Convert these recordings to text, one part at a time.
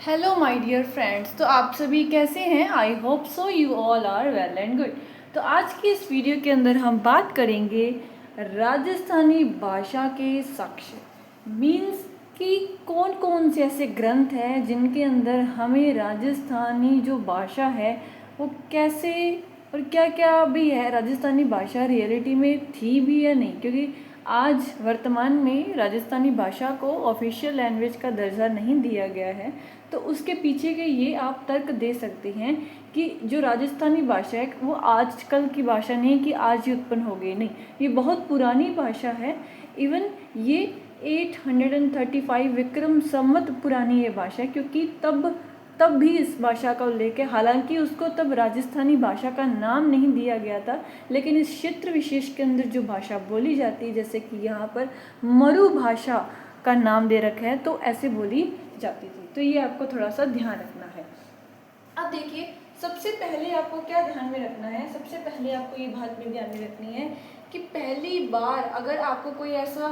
Hello my dear friends. तो आप सभी कैसे हैं? I hope so you all are well and good. तो आज की इस वीडियो के अंदर हम बात करेंगे राजस्थानी भाषा के साक्ष्य। मीन्स कि कौन कौन से ऐसे ग्रंथ हैं जिनके अंदर हमें राजस्थानी जो भाषा है वो कैसे और क्या क्या भी है, राजस्थानी भाषा रियलिटी में थी भी या नहीं। क्योंकि आज वर्तमान में राजस्थानी भाषा को ऑफिशियल लैंग्वेज का दर्जा नहीं दिया गया है। तो उसके पीछे के ये आप तर्क दे सकते हैं कि जो राजस्थानी भाषा है वो आजकल की भाषा नहीं कि आज ही उत्पन्न हो गई, नहीं, ये बहुत पुरानी भाषा है। इवन ये 835 विक्रम संवत पुरानी ये भाषा है, क्योंकि तब भी इस भाषा का उल्लेख है। हालांकि उसको तब राजस्थानी भाषा का नाम नहीं दिया गया था, लेकिन इस क्षेत्र विशेष के अंदर जो भाषा बोली जाती है, जैसे कि यहाँ पर मरु भाषा का नाम दे रखा है, तो ऐसे बोली जाती थी। तो ये आपको थोड़ा सा ध्यान रखना है। अब देखिए, सबसे पहले आपको क्या ध्यान में रखना है, सबसे पहले आपको ये बात भी ध्यान में रखनी है कि पहली बार अगर आपको कोई ऐसा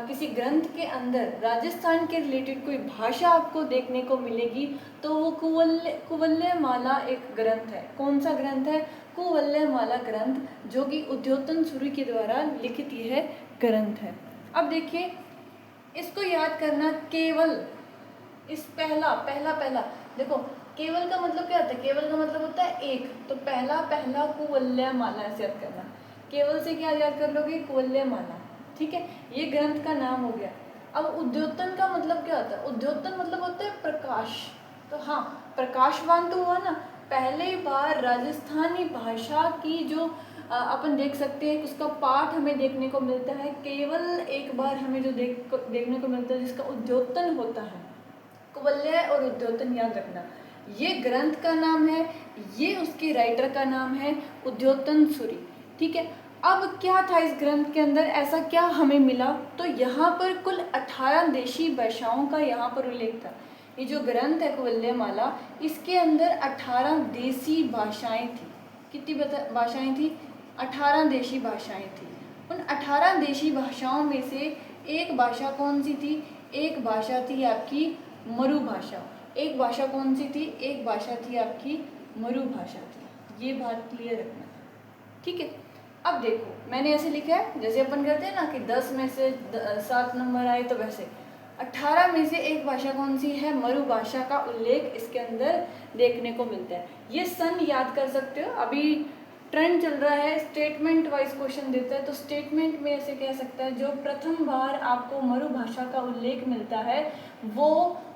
किसी ग्रंथ के अंदर राजस्थान के रिलेटेड कोई भाषा आपको देखने को मिलेगी तो वो कुवल्यमाला एक ग्रंथ है। कौन सा ग्रंथ है? कुवल्यमाला ग्रंथ, जो कि उद्योतन सूरि के द्वारा लिखित यह ग्रंथ है। अब देखिए, इसको याद करना केवल इस पहला पहला पहला देखो, केवल का मतलब क्या होता है? केवल का मतलब होता है एक। तो पहला पहला कुवल्यमाला ऐसे याद करना। केवल से क्या याद कर लोगे? कुवल्यमाला। ठीक है, ये ग्रंथ का नाम हो गया। अब उद्योतन का मतलब क्या होता है? उद्योतन मतलब होता है प्रकाश। तो हाँ, प्रकाशवान तो हुआ ना। पहली बार राजस्थानी भाषा की जो अपन देख सकते हैं, उसका पाठ हमें देखने को मिलता है। केवल एक बार हमें जो देखने को मिलता है जिसका उद्योतन होता है। कुवल्य और उद्योतन याद रखना, ये ग्रंथ का नाम है, ये उसके राइटर का नाम है उद्योतन सूरि। ठीक है, अब क्या था इस ग्रंथ के अंदर, ऐसा क्या हमें मिला? तो यहाँ पर कुल 18 देशी भाषाओं का यहाँ पर उल्लेख था। ये जो ग्रंथ है कुवल्यमाला, इसके अंदर 18 देसी भाषाएं थी। कितनी भाषाएं थी? 18 देशी भाषाएं थी। उन 18 देशी भाषाओं में से एक भाषा कौन सी थी? एक भाषा थी आपकी मरु भाषा। एक भाषा कौन सी थी? एक भाषा थी आपकी मरु भाषा थी। ये बात क्लियर रखना, ठीक है। अब देखो, मैंने ऐसे लिखा है जैसे अपन करते हैं ना कि 10 में से 7 नंबर आए, तो वैसे 18 में से एक भाषा कौन सी है? मरु भाषा का उल्लेख इसके अंदर देखने को मिलता है। ये सन याद कर सकते हो। अभी ट्रेंड चल रहा है, स्टेटमेंट वाइज क्वेश्चन देता है, तो स्टेटमेंट में ऐसे कह सकता है जो प्रथम बार आपको मरु भाषा का उल्लेख मिलता है वो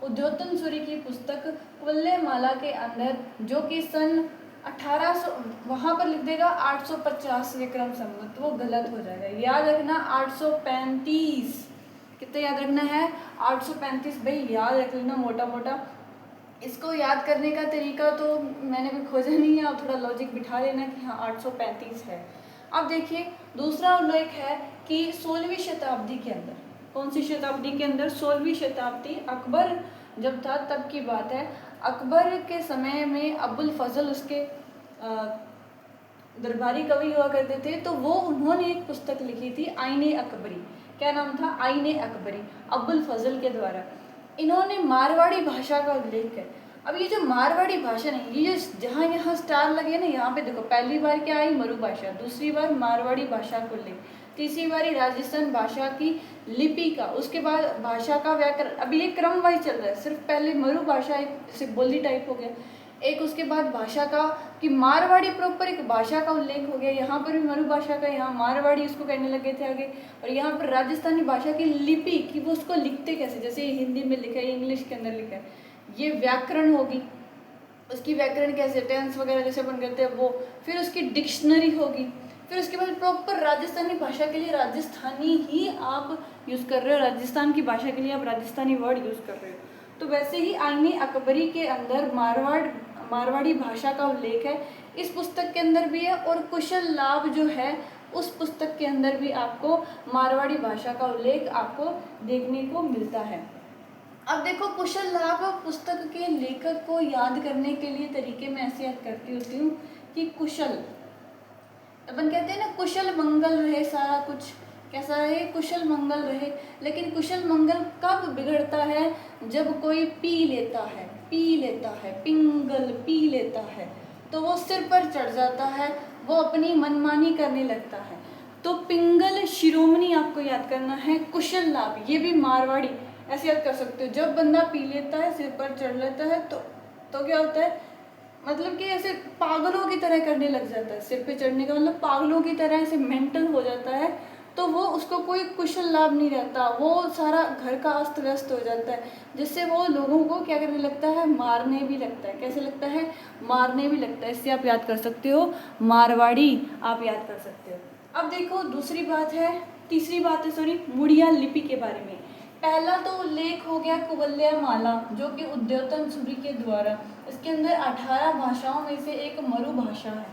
उद्योतन सूरि की पुस्तक कुवल्यमाला के अंदर, जो कि सन 1800 वहाँ पर लिख देगा 850 विक्रम संवत, तो वो गलत हो जाएगा। याद रखना 835। कितना याद रखना है? 835। भाई याद रख लेना मोटा मोटा। इसको याद करने का तरीका तो मैंने भी खोजा नहीं है, आप थोड़ा लॉजिक बिठा लेना कि हाँ 835 है। अब देखिए, दूसरा उल्लेख है कि 16वीं शताब्दी के अंदर, कौन सी शताब्दी के अंदर? 16वीं शताब्दी, अकबर जब था तब की बात है। अकबर के समय में अबुल फजल उसके दरबारी कवि हुआ करते थे, तो वो उन्होंने एक पुस्तक लिखी थी आईने अकबरी। क्या नाम था? आईने अकबरी, अबुल फजल के द्वारा। इन्होंने मारवाड़ी भाषा का उल्लेख है। अब ये जो मारवाड़ी भाषा नहीं, ये जो जहाँ यहाँ स्टार लगे ना, यहाँ पे देखो, पहली बार क्या आई? मरु भाषा, दूसरी बार मारवाड़ी भाषा को उल्लेख, तीसरी बारी राजस्थान भाषा की लिपि का, उसके बाद भाषा का व्याकरण। अब ये क्रम वाइज चल रहा है। सिर्फ पहले मरु भाषा एक सिर्फ बोली टाइप हो गया, एक उसके बाद भाषा का कि मारवाड़ी प्रॉपर एक भाषा का उल्लेख हो गया। यहाँ पर भी मरु भाषा का, यहाँ मारवाड़ी उसको कहने लगे थे आगे। और यहाँ पर राजस्थानी भाषा की लिपि कि वो उसको लिखते कैसे, जैसे हिंदी में लिखा है, इंग्लिश के अंदर लिखा है, ये व्याकरण होगी। उसकी व्याकरण कैसे, टेंस वगैरह जैसे अपन करते हैं वो। फिर उसकी डिक्शनरी होगी। फिर उसके बाद प्रॉपर राजस्थानी भाषा के लिए राजस्थानी ही आप यूज़ कर रहे हो, राजस्थान की भाषा के लिए आप राजस्थानी वर्ड यूज़ कर रहे हो। तो वैसे ही आईने अकबरी के अंदर मारवाड़ी भाषा का उल्लेख है, इस पुस्तक के अंदर भी है। और कुशल लाभ जो है, उस पुस्तक के अंदर भी आपको मारवाड़ी भाषा का उल्लेख आपको देखने को मिलता है। अब देखो, कुशल लाभ पुस्तक के लेखक को याद करने के लिए तरीके में ऐसे याद करती होती हूँ कि कुशल, अपन कहते हैं ना कुशल मंगल रहे सारा कुछ, कैसा रहे, कुशल मंगल रहे। लेकिन कुशल मंगल कब बिगड़ता है, जब कोई पी लेता है, पिंगल पी लेता है, तो वो सिर पर चढ़ जाता है, वो अपनी मनमानी करने लगता है। तो पिंगल शिरोमणि आपको याद करना है, कुशल लाभ, ये भी मारवाड़ी ऐसे याद कर सकते हो। जब बंदा पी लेता है, सिर पर चढ़ लेता है, तो क्या होता है, मतलब कि ऐसे पागलों की तरह करने लग जाता है। सिर पे चढ़ने का मतलब पागलों की तरह ऐसे मेंटल हो जाता है, तो वो उसको कोई कुशल लाभ नहीं रहता, वो सारा घर का अस्त व्यस्त हो जाता है, जिससे वो लोगों को क्या करने लगता है, मारने भी लगता है। कैसे लगता है, मारने भी लगता है। इससे आप याद कर सकते हो, मारवाड़ी आप याद कर सकते हो। अब देखो तीसरी बात है मुड़िया लिपि के बारे में। पहला तो उल्लेख हो गया कुवलया माला, जो कि उद्योतन सूरी के द्वारा, इसके अंदर 18 भाषाओं में से एक मरु भाषा है,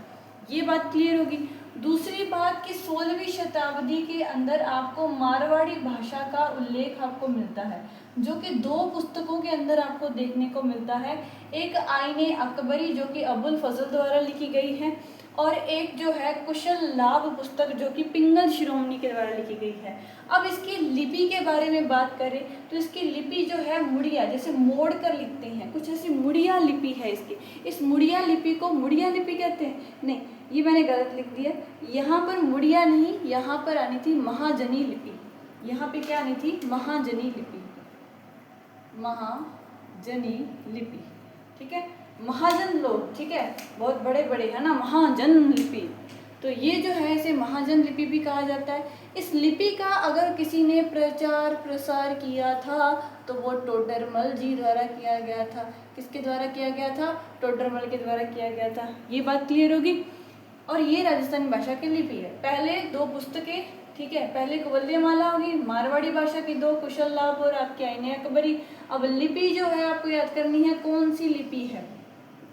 ये बात क्लियर होगी। दूसरी बात कि 16वीं शताब्दी के अंदर आपको मारवाड़ी भाषा का उल्लेख आपको मिलता है, जो कि 2 पुस्तकों के अंदर आपको देखने को मिलता है। एक आईने अकबरी जो कि अबुल फजल द्वारा लिखी गई है, और एक जो है कुशल लाभ पुस्तक जो कि पिंगल शिरोमणि के द्वारा लिखी गई है। अब इसकी लिपि के बारे में बात करें तो इसकी लिपि जो है मुड़िया, जैसे मोड़ कर लिखते हैं, कुछ ऐसी मुड़िया लिपि है इसकी। इस मुड़िया लिपि को मुड़िया लिपि कहते हैं, नहीं ये मैंने गलत लिख दिया, यहाँ पर मुड़िया नहीं, यहाँ पर आनी थी महाजनी लिपि। यहाँ पे क्या आनी थी, महाजनी लिपि, महाजनी लिपि, ठीक है। महाजन लोग, ठीक है, बहुत बड़े बड़े है ना, महाजन लिपि, तो ये जो है इसे महाजन लिपि भी कहा जाता है। इस लिपि का अगर किसी ने प्रचार प्रसार किया था तो वो टोडरमल जी द्वारा किया गया था। किसके द्वारा किया गया था, टोडरमल के द्वारा किया गया था। ये बात क्लियर होगी। और ये राजस्थानी भाषा की लिपि है। पहले 2 पुस्तकें, ठीक है, पहले कुवलया माला होगी, मारवाड़ी भाषा की 2, कुशल लाभ और आपकी आईने अकबरी। अब लिपि जो है आपको याद करनी है, कौन सी लिपि है,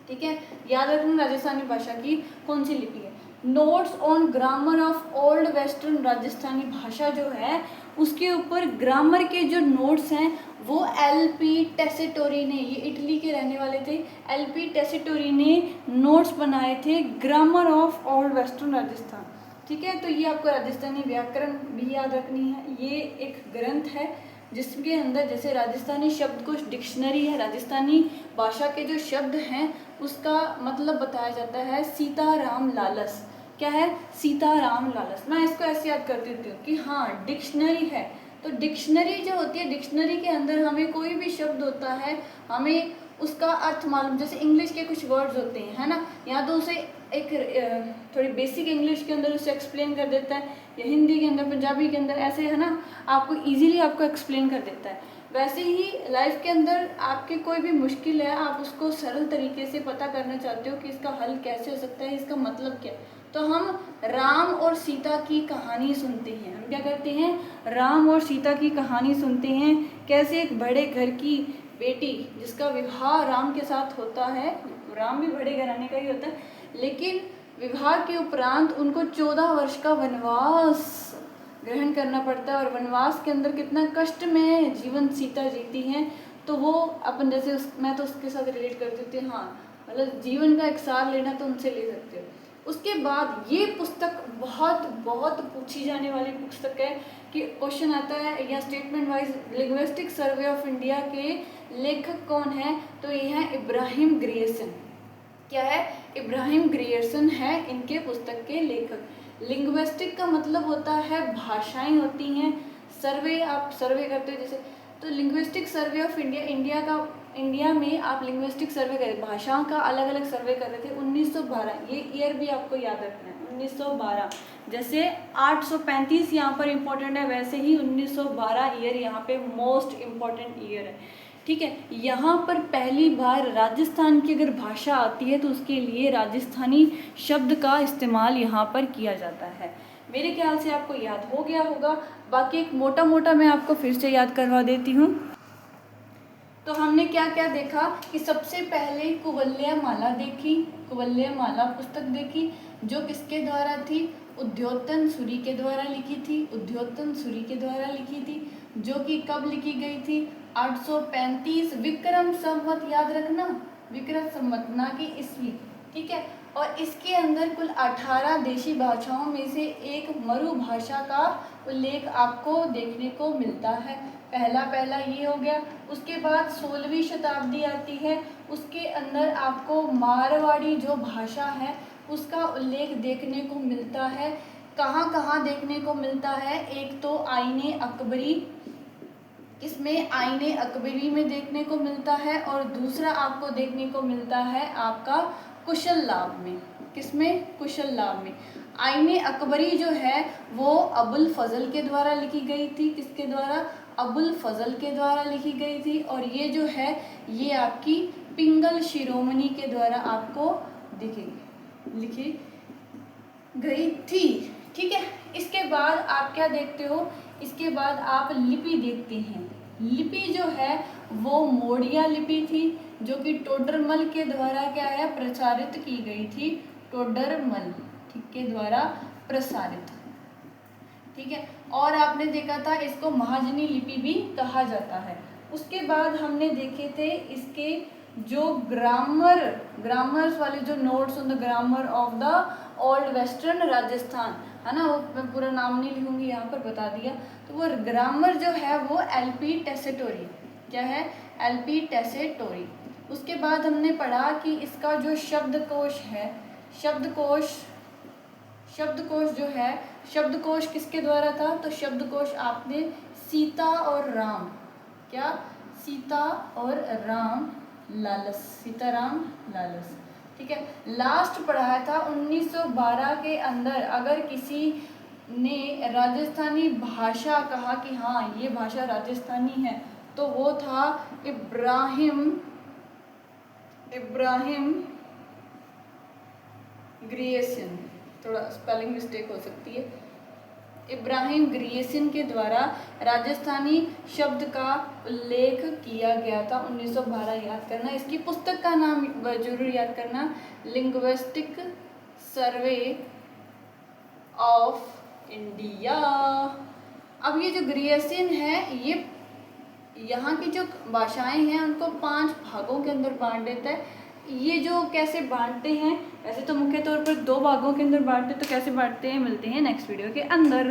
ठीक है, याद रखना राजस्थानी भाषा की कौन सी लिपि है। Notes on grammar of old western Rajasthani भाषा जो है उसके ऊपर ग्रामर के जो नोट्स हैं वो एलपी टेसेटोरी ने, ये इटली के रहने वाले थे, एलपी टेसेटोरी ने नोट्स बनाए थे grammar of old western Rajasthan, ठीक है। तो ये आपको राजस्थानी व्याकरण भी याद रखनी है। ये एक ग्रंथ है जिसके अंदर जैसे राजस्थानी शब्दकोश डिक्शनरी है, राजस्थानी भाषा के जो शब्द हैं उसका मतलब बताया जाता है। सीताराम लालस, क्या है, सीताराम लालस। मैं इसको ऐसे याद कर देती हूँ कि हाँ डिक्शनरी है, तो डिक्शनरी जो होती है, डिक्शनरी के अंदर हमें कोई भी शब्द होता है, हमें उसका अर्थ मालूम, जैसे इंग्लिश के कुछ वर्ड्स होते हैं, है ना, या तो उसे एक थोड़ी बेसिक इंग्लिश के अंदर उसे एक्सप्लेन कर देता है, या हिंदी के अंदर, पंजाबी के अंदर, ऐसे है ना, आपको इजीली आपको एक्सप्लेन कर देता है। वैसे ही लाइफ के अंदर आपके कोई भी मुश्किल है, आप उसको सरल तरीके से पता करना चाहते हो कि इसका हल कैसे हो सकता है, इसका मतलब क्या है, तो हम राम और सीता की कहानी सुनते हैं। हम क्या करते हैं, राम और सीता की कहानी सुनते हैं, कैसे एक बड़े घर की बेटी जिसका विवाह राम के साथ होता है, राम भी बड़े घराने का ही होता है, लेकिन विवाह के उपरांत उनको 14 वर्ष का वनवास ग्रहण करना पड़ता है, और वनवास के अंदर कितना कष्ट में जीवन सीता जीती हैं। तो वो अपन जैसे मैं तो उसके साथ रिलेट कर देती हूँ, हाँ मतलब जीवन का एक सार लेना तो उनसे ले सकते हो। उसके बाद ये पुस्तक बहुत बहुत पूछी जाने वाली पुस्तक है कि क्वेश्चन आता है या statement wise, linguistic survey of India के लेखक कौन है, तो ये है इब्राहिम ग्रियर्सन। क्या है, इब्राहिम ग्रियर्सन है इनके पुस्तक के लेखक। लिंग्विस्टिक का मतलब होता है भाषाएं होती हैं, सर्वे आप सर्वे करते हो जैसे, तो linguistic survey of India, India में आप लिंग्विस्टिक सर्वे करें, भाषाओं का अलग अलग सर्वे कर रहे थे 1912, ये ईयर भी आपको याद रखना है 1912। जैसे 835 यहाँ पर इम्पोर्टेंट है, वैसे ही 1912 ईयर यहाँ पे मोस्ट इम्पॉर्टेंट ईयर है, ठीक है। यहाँ पर पहली बार राजस्थान की अगर भाषा आती है तो उसके लिए राजस्थानी शब्द का इस्तेमाल यहाँ पर किया जाता है। मेरे ख्याल से आपको याद हो गया होगा, बाकी एक मोटा मोटा मैं आपको फिर से याद करवा देती हूँ। तो हमने क्या क्या देखा कि सबसे पहले कुवलया माला देखी, कुवलया माला पुस्तक देखी जो किसके द्वारा थी, उद्योतन सूरी के द्वारा लिखी थी, उद्योतन सूरी के द्वारा लिखी थी, जो कि कब लिखी गई थी, 835 विक्रम संवत, याद रखना विक्रम संवत ना कि ईस्वी, ठीक है। और इसके अंदर कुल 18 देशी भाषाओं में से एक मरु भाषा का उल्लेख आपको देखने को मिलता है। पहला ये हो गया। उसके बाद 16वीं शताब्दी आती है, उसके अंदर आपको मारवाड़ी जो भाषा है उसका उल्लेख देखने को मिलता है। कहाँ कहाँ देखने को मिलता है? एक तो आईने अकबरी, इसमें आईने अकबरी में देखने को मिलता है, और दूसरा आपको देखने को मिलता है आपका कुशल लाभ में। किसमें? कुशल लाभ में। आईने अकबरी जो है वो अबुल फजल के द्वारा लिखी गई थी। किसके द्वारा? अबुल फजल के द्वारा लिखी गई थी। और ये जो है ये आपकी पिंगल शिरोमणि के द्वारा आपको लिखी गई थी। ठीक है। इसके बाद आप क्या देखते हो? इसके बाद आप लिपि देखते हैं। लिपि जो है वो मोड़िया लिपि थी, जो कि टोडरमल के द्वारा क्या है? प्रचारित की गई थी। टोडरमल ठीक के द्वारा प्रसारित। ठीक है। और आपने देखा था इसको महाजनी लिपि भी कहा जाता है। उसके बाद हमने देखे थे इसके जो ग्रामर्स वाले जो notes on the grammar of the old western Rajasthan है ना, वो मैं पूरा नाम नहीं लिखूंगी, यहाँ पर बता दिया। तो वो ग्रामर जो है वो एलपी टेसेटोरी, क्या है? एलपी टेसेटोरी। उसके बाद हमने पढ़ा कि इसका जो शब्दकोश है, शब्दकोश जो है, शब्दकोश किसके द्वारा था? तो शब्दकोश आपने सीताराम लालस ठीक है लास्ट पढ़ाया था 1912 के अंदर। अगर किसी ने राजस्थानी भाषा कहा कि हाँ ये भाषा राजस्थानी है, तो वो था इब्राहिम ग्रियेसन। थोड़ा स्पेलिंग मिस्टेक हो सकती है। इब्राहिम ग्रियेसन के द्वारा राजस्थानी शब्द का उल्लेख किया गया था 1912। याद करना। इसकी पुस्तक का नाम जरूर याद करना, लिंग्विस्टिक सर्वे ऑफ इंडिया। अब ये जो ग्रियेसन है ये यहाँ की जो भाषाएं हैं उनको 5 भागों के अंदर बांट देता है। ये जो कैसे बांटते हैं, वैसे तो मुख्य तौर पर 2 भागों के अंदर बांटते, तो कैसे बांटते हैं मिलते हैं नेक्स्ट वीडियो के अंदर।